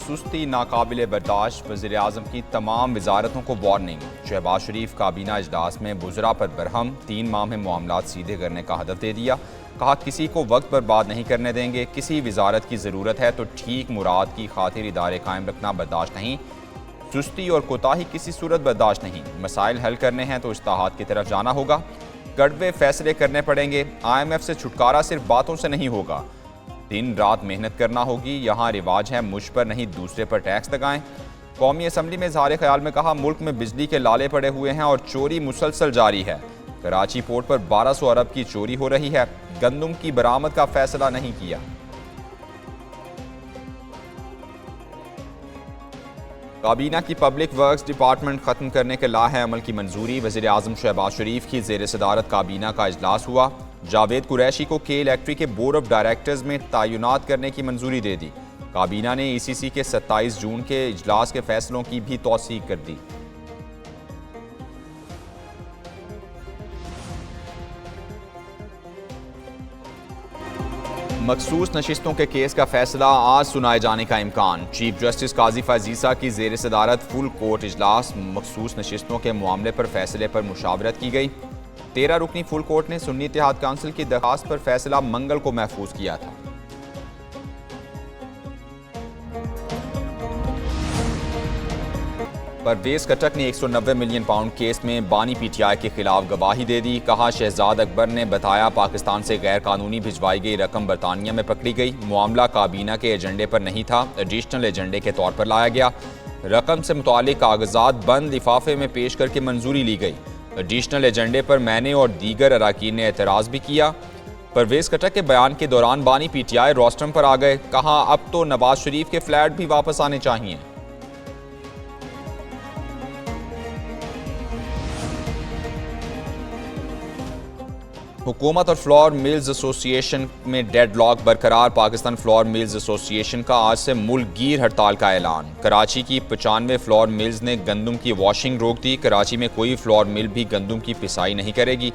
सुस्ती नाकाबिले बर्दाश्त, वज़ीर आज़म की तमाम वजारतों को वार्निंग। शहबाज शरीफ काबीना इजलास में बुज़रा पर बरहम, 3 माह में मामलात सीधे करने का हदफ दे दिया। कहा किसी को वक्त बर्बाद नहीं करने देंगे, किसी वजारत की ज़रूरत है तो ठीक मुराद की खातिर इदारे कायम रखना बर्दाश्त नहीं, सुस्ती और कोताही किसी सूरत बर्दाश्त नहीं, मसाइल हल करने हैं तो इस्लाहात की तरफ जाना होगा, कड़वे फैसले करने पड़ेंगे, IMF से छुटकारा सिर्फ बातों से नहीं होगा, दिन रात मेहनत करना होगी, यहाँ रिवाज है मुझ पर नहीं दूसरे पर टैक्स लगाएं। कौमी असम्बली में इज़हार ख्याल में कहा मुल्क में बिजली के लाले पड़े हुए हैं और चोरी मुसलसल जारी है। कराची पोर्ट पर 1200 अरब की चोरी हो रही है, गंदम की बरामद का फैसला नहीं किया। काबीना की पब्लिक वर्क्स डिपार्टमेंट खत्म करने के लाहे अमल की मंजूरी। वज़ीर आज़म शहबाज शरीफ की ज़ेर सदारत काबीना का इजलास हुआ। जावेद कुरैशी को के इलेक्ट्रिक के बोर्ड ऑफ डायरेक्टर्स में तैनात करने की मंजूरी दे दी। काबीना ने ECC के 27 जून के इजलास के फैसलों की भी तौसीक कर दी। मखसूस नशिस्तों के केस का फैसला आज सुनाए जाने का इम्कान। चीफ जस्टिस काजी फाजीसा की जेर सदारत फुल कोर्ट इजलास। मखसूस नशिस्तों के मामले पर फैसले पर मुशावरत की गई। 13 रुकनी फुल कोर्ट ने सुन्नी इत्तेहाद काउंसिल की दरखास्त पर फैसला मंगल को महफूज किया था। परवेज खट्टक ने 190 मिलियन पाउंड केस में बानी PTI के खिलाफ गवाही दे दी। कहा शहजाद अकबर ने बताया पाकिस्तान से गैर कानूनी भिजवाई गई रकम बरतानिया में पकड़ी गई। मामला काबीना के एजेंडे पर नहीं था, एडिशनल एजेंडे के तौर पर लाया गया। रकम से मुतालिक कागजात बंद लिफाफे में पेश करके मंजूरी ली गई। एडिशनल एजेंडे पर मैंने और दीगर अराकीन ने एतराज़ भी किया। परवेज खट्टक के बयान के दौरान बानी PTI रोस्टम पर आ गए। कहा अब तो नवाज शरीफ के फ्लैट भी वापस आने चाहिए। हुकूमत और फ्लोर मिल्स एसोसिएशन में डेडलॉक बरकरार। पाकिस्तान फ्लोर मिल्स एसोसिएशन का आज से मुल्कगीर हड़ताल का ऐलान। कराची की 95 फ्लोर मिल्स ने गंदम की वॉशिंग रोक दी। कराची में कोई फ्लोर मिल भी गंदम की पिसाई नहीं करेगी।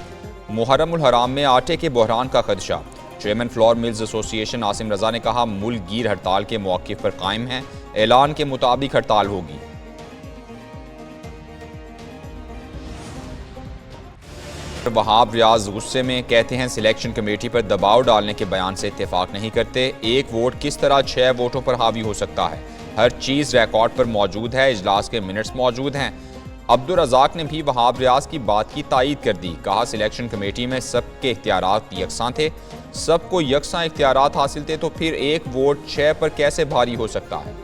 मुहर्रम उल हराम में आटे के बहरान का खदशा। Chairman flour mills association Asim Raza ने कहा मुल्कगीर हड़ताल के मौक़िफ़ पर कायम है, ऐलान के मुताबिक हड़ताल होगी। वहाब रियाज गुस्से में, कहते हैं सिलेक्शन कमेटी पर दबाव डालने के बयान से इत्तेफाक नहीं करते। एक वोट किस तरह 6 वोटों पर हावी हो सकता है? हर चीज़ रिकॉर्ड पर मौजूद है, इजलास के मिनट्स मौजूद हैं। अब्दुल रज़ाक ने भी वहाब रियाज की बात की तायीद कर दी। कहा सिलेक्शन कमेटी में सबके इख्तियारात यकसां थे, सबको यकसां इख्तियारात हासिल थे, तो फिर एक वोट 6 पर कैसे भारी हो सकता है?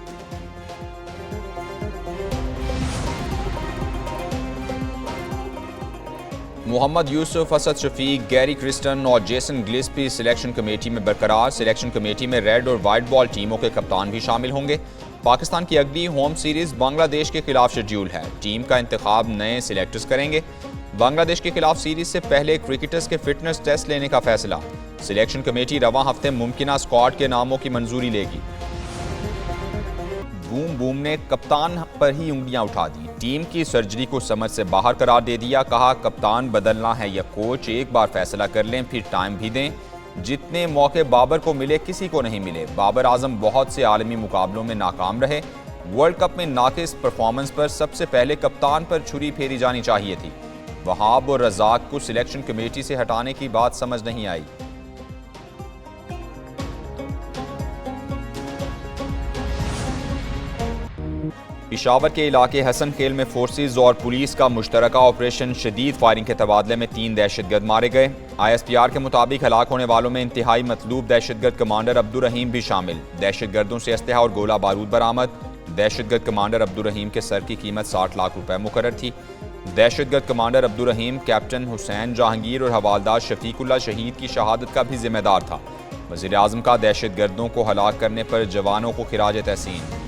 मोहम्मद यूसुफ, असद शफीक, गैरी क्रिस्टन और जेसन गिलेस्पी सिलेक्शन कमेटी में बरकरार। सिलेक्शन कमेटी में रेड और वाइट बॉल टीमों के कप्तान भी शामिल होंगे। पाकिस्तान की अगली होम सीरीज बांग्लादेश के खिलाफ शेड्यूल है। टीम का इंतखाब नए सिलेक्टर्स करेंगे। बांग्लादेश के खिलाफ सीरीज से पहले क्रिकेटर्स के फिटनेस टेस्ट लेने का फैसला। सिलेक्शन कमेटी रवां हफ्ते मुमकिना स्क्वाड के नामों की मंजूरी लेगी। बूम बूम ने कप्तान पर ही उंगलियां उठा दी। टीम की सर्जरी को समझ से बाहर करार दे दिया। कहा कप्तान बदलना है या कोच, एक बार फैसला कर लें, फिर टाइम भी दें। जितने मौके बाबर को मिले किसी को नहीं मिले। बाबर आजम बहुत से आलमी मुकाबलों में नाकाम रहे। वर्ल्ड कप में नाकिस परफॉर्मेंस पर सबसे पहले कप्तान पर छुरी फेरी जानी चाहिए थी। वहाब और रज़ाक को सिलेक्शन कमेटी से हटाने की बात समझ नहीं आई। पेशावर के इलाके हसन खेल में फोर्सेज और पुलिस का मुश्तरका ऑपरेशन। शदीद फायरिंग के तबादले में 3 दहशतगर्द मारे गए। ISPR के मुताबिक हलाक होने वालों में इंतहाई मतलूब दहशतगर्द कमांडर अब्दुल रहीम भी शामिल। दहशतगर्दों से असलहा और गोला बारूद बरामद। दहशतगर्द कमांडर अब्दुल रहीम के सर की कीमत 60 लाख रुपए मुकर्रर थी। दहशतगर्द कमांडर अब्दुल रहीम कैप्टन हुसैन जहांगीर और हवालदार शफीकुल्ला शहीद की शहादत का भी जिम्मेदार था। वज़ीर आज़म का दहशतगर्दों को हलाक करने पर जवानों को खिराज तहसीन।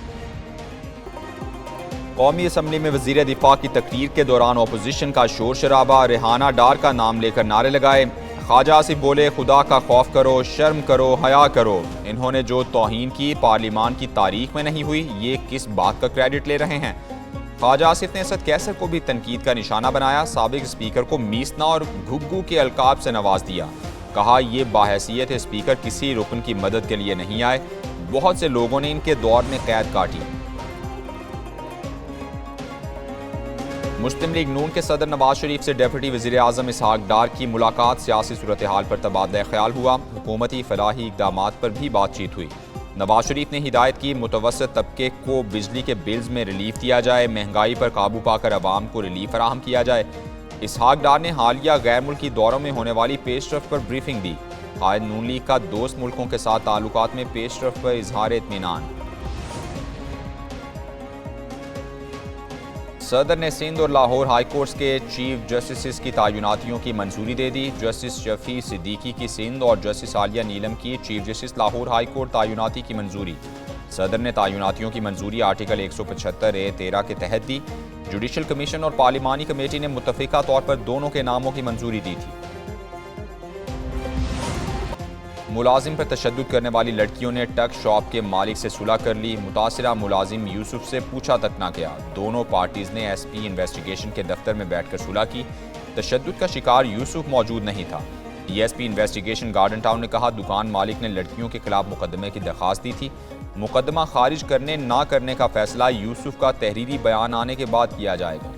कौमी असम्बली में वज़ीर दिफा की तकरीर के दौरान अपोजिशन का शोर शराबा। रेहाना डार का नाम लेकर नारे लगाए। ख्वाजा आसिफ बोले खुदा का खौफ करो, शर्म करो, हया करो। इन्होंने जो तौहीन की पार्लिमान की तारीख में नहीं हुई, ये किस बात का क्रेडिट ले रहे हैं? ख्वाजा आसिफ ने असद कैसर को भी तनकीद का निशाना बनाया। साबिक स्पीकर को मीसना और घुग्गू के अलकाब से नवाज दिया। कहा यह बाहैसियत स्पीकर किसी रुकन की मदद के लिए नहीं आए। बहुत से लोगों ने इनके दौर में कैद काटी। मुस्लिम लीग नून के सदर नवाज शरीफ से डिप्टी वज़ीर आज़म इसहाक डार की मुलाकात, सियासी सूरत हाल पर तबादला ख्याल हुआ। हुकूमती फलाही इक़दामात पर भी बातचीत हुई। नवाज शरीफ ने हिदायत की मुतवस्सित तबके को बिजली के बिल्स में रिलीफ दिया जाए, महंगाई पर काबू पाकर अवाम को रिलीफ फराहम किया जाए। इसहाक डार ने हालिया गैर मुल्की दौरों में होने वाली पेशरफ पर ब्रीफिंग दी। कायद नून लीग का दोस्त मुल्कों के साथ ताल्लुकात में पेशरफ पर इजहार इत्मीनान। सदर ने सिंध और लाहौर हाई कोर्ट्स के चीफ जस्टिस की तैनातियों की मंजूरी दे दी। जस्टिस शफी सिद्दीकी की सिंध और जस्टिस आलिया नीलम की chief justice Lahore high court तैनाती की मंजूरी। सदर ने तैनातियों की मंजूरी आर्टिकल 175(a)(13) के तहत दी। जुडिशल कमीशन और पार्लिमानी कमेटी ने मुत्तफिका तौर पर दोनों के नामों की मंजूरी दी थी। मुलाजिम पर तशद्दुद करने वाली लड़कियों ने टक शॉप के मालिक से सुलह कर ली। मुतासिरा मुलाजिम यूसुफ से पूछा तक ना किया। दोनों पार्टीज ने SP इन्वेस्टिगेशन के दफ्तर में बैठकर सुलह की। तशद्दुद का शिकार यूसुफ मौजूद नहीं था। DSP इन्वेस्टिगेशन गार्डन टाउन ने कहा, दुकान मालिक ने लड़कियों के खिलाफ मुकदमे की दरख्वास्त दी थी। मुकदमा खारिज करने ना करने का फैसला यूसुफ का तहरीरी बयान आने के बाद किया जाएगा।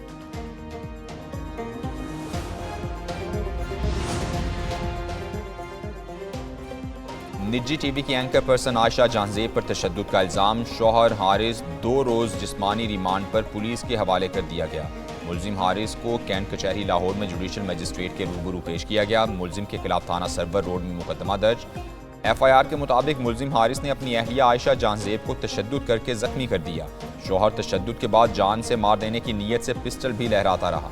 निजी TV की एंकर पर्सन आयशा जहांजेब पर तशद्दुद का इल्ज़ाम। शौहर हारिस 2 रोज़ जिस्मानी रिमांड पर पुलिस के हवाले कर दिया गया। मुलजिम हारिस को कैंट कचहरी लाहौर में जुडिशल मजिस्ट्रेट के रूबरू पेश किया गया। मुलजिम के खिलाफ थाना सरवर रोड में मुकदमा दर्ज। FIR के मुताबिक मुलजिम हारिस ने अपनी अहलिया आयशा जहांजेब को तशद्दुद करके जख्मी कर दिया। शौहर तशद्दुद के बाद जान से मार देने की नीयत से पिस्टल भी लहराता रहा।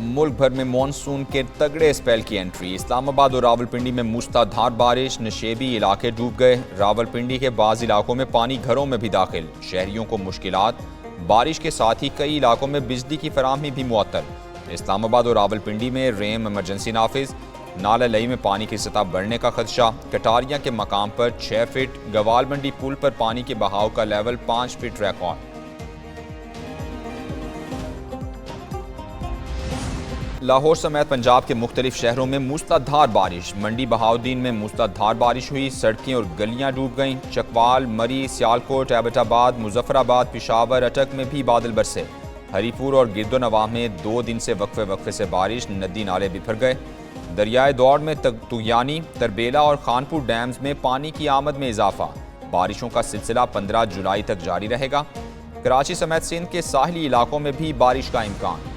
मुल्क भर में मॉनसून के तगड़े स्पेल की एंट्री। इस्लामाबाद और रावलपिंडी में मूसलाधार बारिश, नशेबी इलाके डूब गए। रावलपिंडी के बाज़ इलाकों में पानी घरों में भी दाखिल, शहरियों को मुश्किलात। बारिश के साथ ही कई इलाकों में बिजली की फराहमी भी मुअत्तल। इस्लामाबाद और रावलपिंडी में रेम इमरजेंसी नाफिज। नाला लई में पानी की सतह बढ़ने का खदशा। कटारिया के मकाम पर 6 फीट। गवाल मंडी पुल पर पानी के बहाव का लेवल 5 फीट रिकॉर्ड। लाहौर समेत पंजाब के मुख्तलिफ शहरों में मूसलाधार बारिश। मंडी बहाउद्दीन में मूसलाधार बारिश हुई, सड़कें और गलियां डूब गईं। चकवाल, मरी, सियालकोट, एबटाबाद, मुजफ्फराबाद, पिशावर, अटक में भी बादल बरसे। हरीपुर और गिरदोनवाह में 2 दिन से वक्फे से बारिश, नदी नाले बिफर गए। दरियाए दौड़ में तुगयानी, तरबेला और खानपुर डैम्स में पानी की आमद में इजाफा। बारिशों का सिलसिला 15 जुलाई तक जारी रहेगा। कराची समेत सिंध के साहली इलाकों में भी बारिश का इम्कान।